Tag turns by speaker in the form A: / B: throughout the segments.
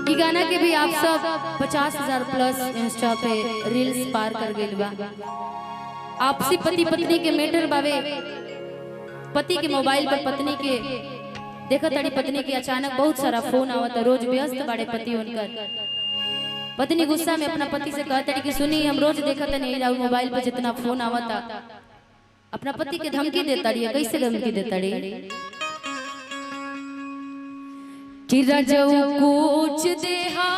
A: ई गाना के भी आप सब 50,000 प्लस इंस्टा पे रील्स पार कर गइल बा। आपसी पति पत्नी के मैटर बावे। पति के मोबाइल पर पत्नी के देखत तड़ी, पत्नी के अचानक बहुत सारा फोन आवत, रोज व्यस्त बाड़े पति उनकर। पत्नी गुस्सा में अपना पति से कहत तड़ी कि सुनी, हम रोज देखत नहीं जाऊ मोबाइल पर जितना फोन आवता। अपना पति के धमकी देता रही। कैसे धमकी देता रही कि रजऊ कुछ देहा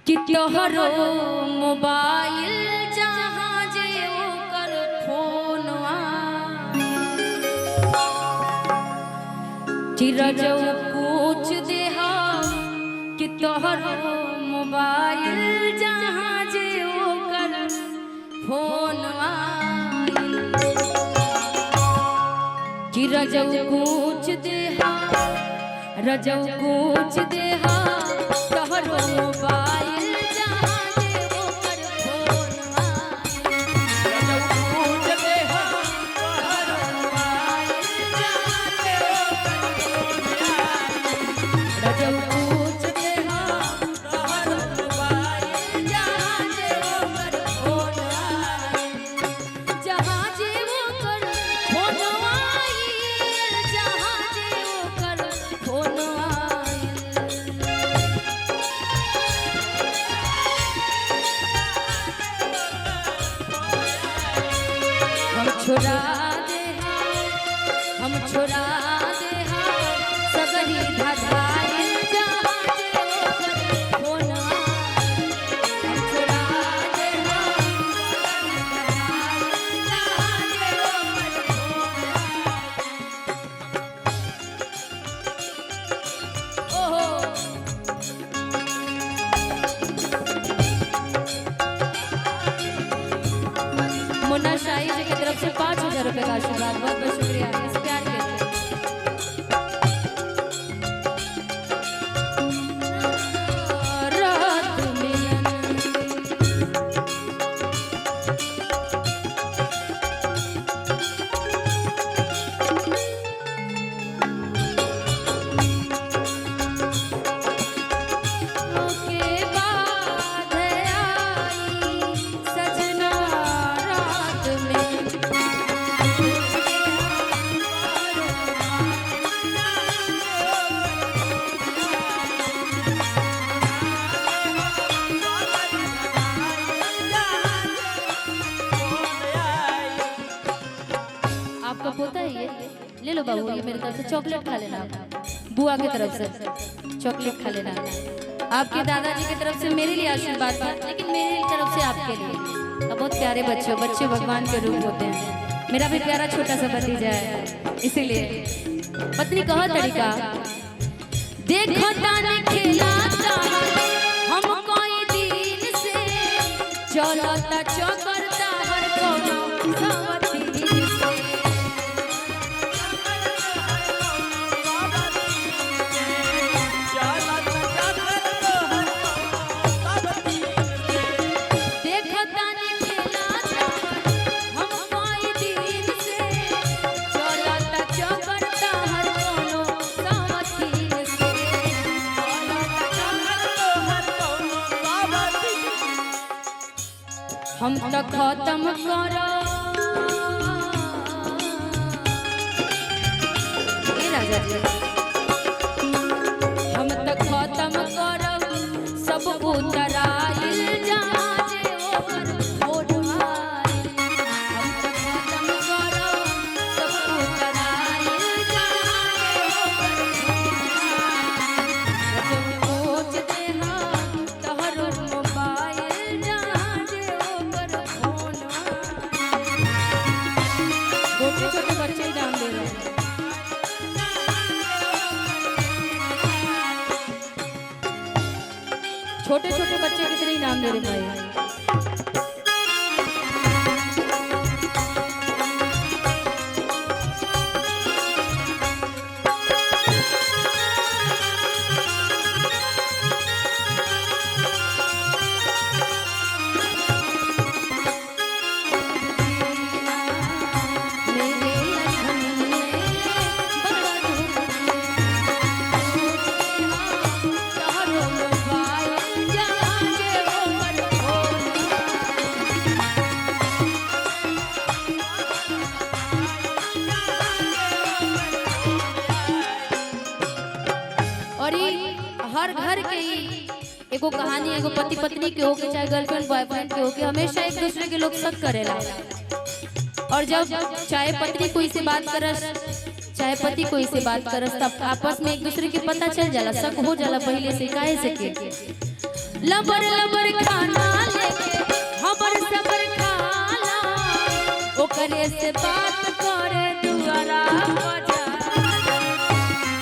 A: कि तोहरो मोबाइल जहां जे ओकर फोनवा, कि रजऊ कुछ देहा कि तोहरो मोबाइल जहां जे ओकर फोनवा, कि रजऊ कुछ देहा, रजऊ कुछ देहा तोहरो मोबाइल जहां जे ओकर फोनवा, रजऊ कुछ देहा तोहरो मोबाइल जहां जे ओकर फोनवा, रजऊ कुछ देहा तोहरो मोबाइल जहां जे ओकर फोनवा, जहां जे ओकर फोनवा, छोड़ा दे हम छोड़ा दे सगरी धधाई जहां जे ओकर फोनवा, हम छोड़ा दे जहां जे ओकर फोनवा। ओहो मुन्ना शाही जी की तरफ से 5,000 रुपए का आशीर्वाद, बहुत बहुत शुक्रिया इस प्यार के लिए। रात मिलन के बाद आई सजना रात में, आपका पोता है ये, ले लो बाबू, ये मेरी तरफ से चॉकलेट खा लेना, बुआ की तरफ से चॉकलेट खा लेना। आपके दादाजी की तरफ से मेरे लिए आशीर्वाद था, लेकिन मेरी तरफ से आपके लिए। अब बहुत प्यारे बच्चे, बच्चे भगवान के रूप होते हैं। मेरा भी प्यारा छोटा सा भतीजा है, इसीलिए पत्नी कहा तरीका देखो ताने खेलाता हम कोई दिन से, चलता चौकरता हर कोनो सवती से, देखो ताने खेलाता हम कोई दिन से, चलता चौकरता हर कोनो सवती से, हम तो खत्म करो ए राजा जी, हम तो खत्म करो सब उतराइल जहां जे ओकर फोनवा, हम तो खत्म करो सब उतराइल जहां जे ओकर फोनवा, रजऊ कुछ देहा तोहरो मोबाइल जहां जे ओकर फोनवा। छोटे छोटे बच्चे नाम दे रहे हैं। छोटे छोटे बच्चे कितने नाम दे रहे भाई। मेरे और ये हर घर के ही एगो कहानी, एगो पति पत्नी के हो के चाहे गर्लफ्रेंड बॉयफ्रेंड के हो के, हमेशा एक दूसरे के लोग शक करेला। और जब चाहे पत्नी कोई से बात करस चाहे पति कोई से बात करस, तब आपस में एक दूसरे के पता चल जाला, शक हो जाला पहले से। काहे से के लबर लबर खाना लेके हबर सबर खाला, ओकरे से बात करे दुआरा बजा,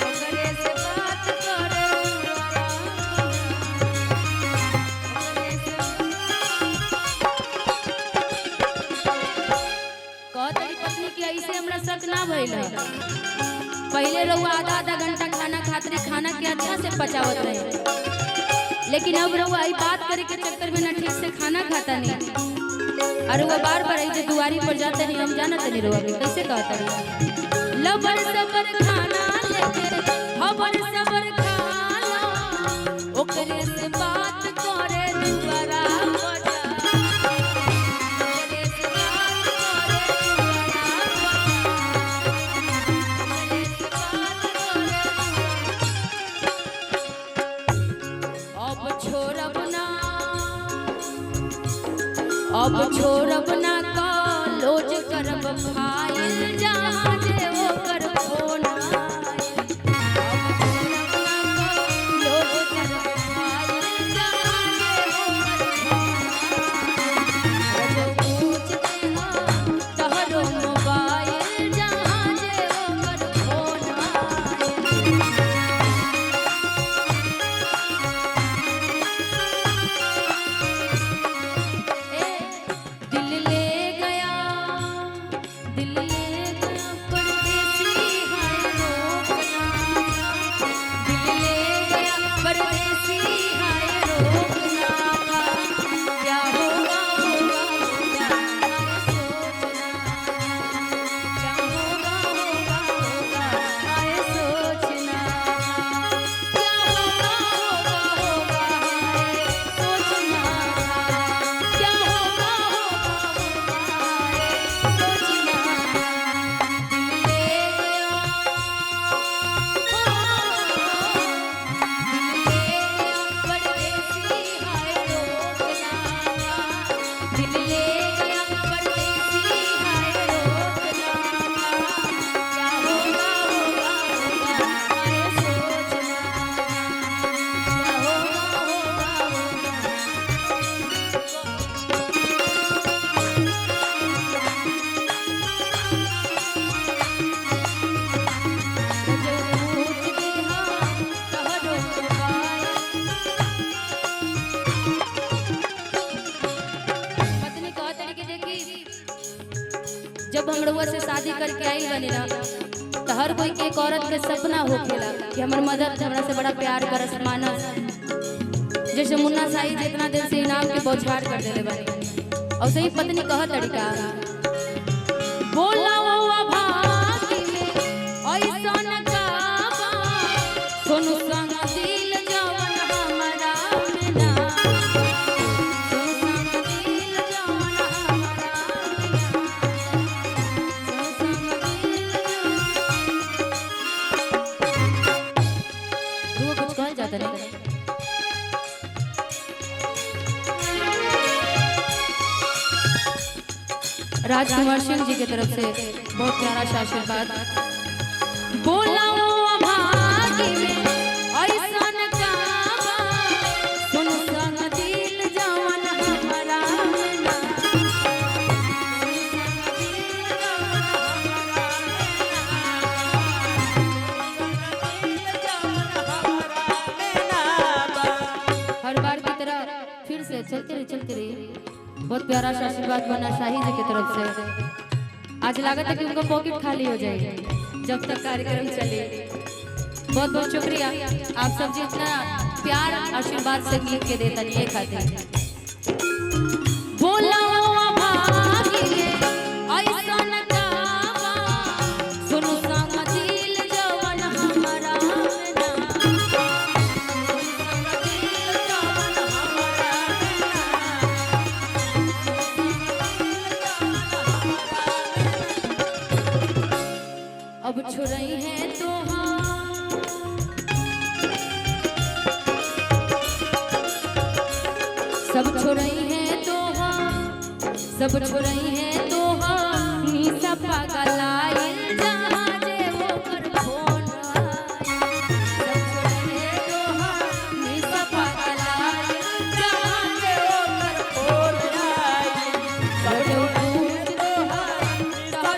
A: ओकरे से बात करे दुआरा कहतरी पत्नी के ऐसे हमरा शक ना भइल। पहले रहुआ आधा आधा घंटा खाना खातरी, खाना के अच्छा से पचावत रहे, लेकिन अब रहुआ आई बात करे के चक्कर में ना ठीक से खाना खाता नहीं। और वो बार बार ऐसे दुआरी पर जाते नहीं, हम जानते नहीं रहुआ कैसे कहता रही लबर सबर खाना लेके हबर सबर खाना, ओकरे से बात करे दुआरा बजा, ओकरे से बात करे दुआरा बजा। अब छोड़ब ना कॉलेज करब फाइल, जहाँ जे वो कर फोन आइल। अब छोड़ब ना कॉलेज करब फाइल, जहाँ जे वो कर फोन आइल। जो पूछते हाँ तहरो मोबाइल, जहाँ जे वो कर फोन आइल। जब हम रउआ से शादी करके आई बनी ना, तो हर कोई के एक औरत के सपना होखेला कि हमर मदद हमरा से बड़ा प्यार करस मानस। जैसे मुन्ना साई जितना दिन से इनाम के बौछार कर देले बानी, और सही पत्नी कह तरीका बोला वो भागी में ऐसा न काबा, सोनू संग दिल जवन हमरा में ना, सोनू संग दिल जवन हमरा कुछ कहल जाता नहीं। राजकुमार सिंह जी की तरफ से बहुत प्यारा सा आशीर्वाद। बोला वो भागी में ऐसा न काबा, सुन संग दिल जवन हमरा में ना, हर बार की तरह फिर से चलते रहे। बहुत प्यारा सा आशीर्वाद बना शाही जी की तरफ से। आज लागत है कि उनका पॉकेट खाली हो जाएगी जब तक कार्यक्रम चले। बहुत बहुत शुक्रिया आप सब जी इतना प्यार आशीर्वाद संगीत के देता नहीं खाते। बोला भागी ऐसा न काबा, सुनो संग दिल जवन हमरा में ना, अब छुड़ई है तो सब छोड़ई है तो निशा पागल आइल जहाँ जे वो कर फोन सब छोड़ई है तो निशा पागल आइल जहाँ जे वो कर फोन सब पूछ तो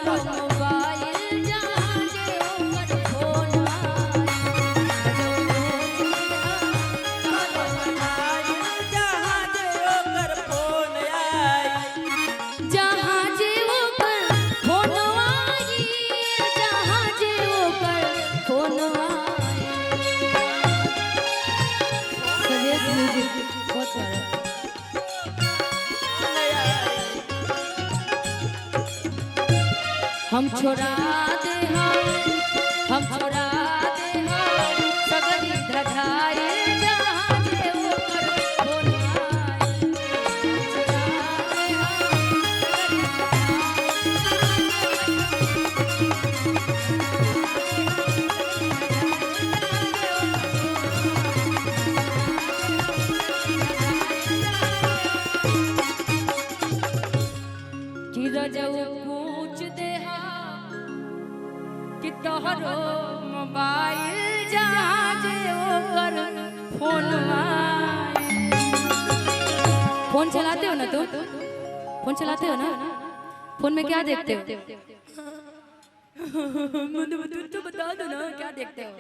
A: सब मोबाइल जहाँ जे वो कर फोन हम छोड़ा दे हम छोड़ा दे सगरी धधाए जहाँ जे वो कर फोन पूछ दे कि तोहरो मोबाइल जहाँ जे ओकर फोन फोन चलाते हो ना तो फोन चलाते हो ना फोन में क्या देखते हो तो बता दो ना क्या देखते हो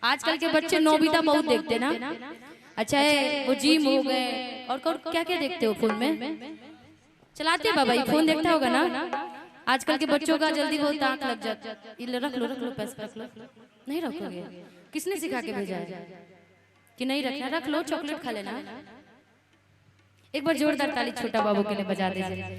A: आजकल के बच्चे नोबिता बहुत देखते ना अच्छा है वो जिम हो गए और क्या क्या देखते हो फोन में चलाते हैं बाबा ये फोन देखता होगा ना आजकल के बच्चों का जल्दी बहुत आंख लग जाता रख लो पैसा रख लो नहीं रखोगे किसने सिखा के भेजा है कि नहीं रखना रख लो चॉकलेट खा लेना एक बार जोरदार ताली छोटा बाबू के लिए बजा दीजिए।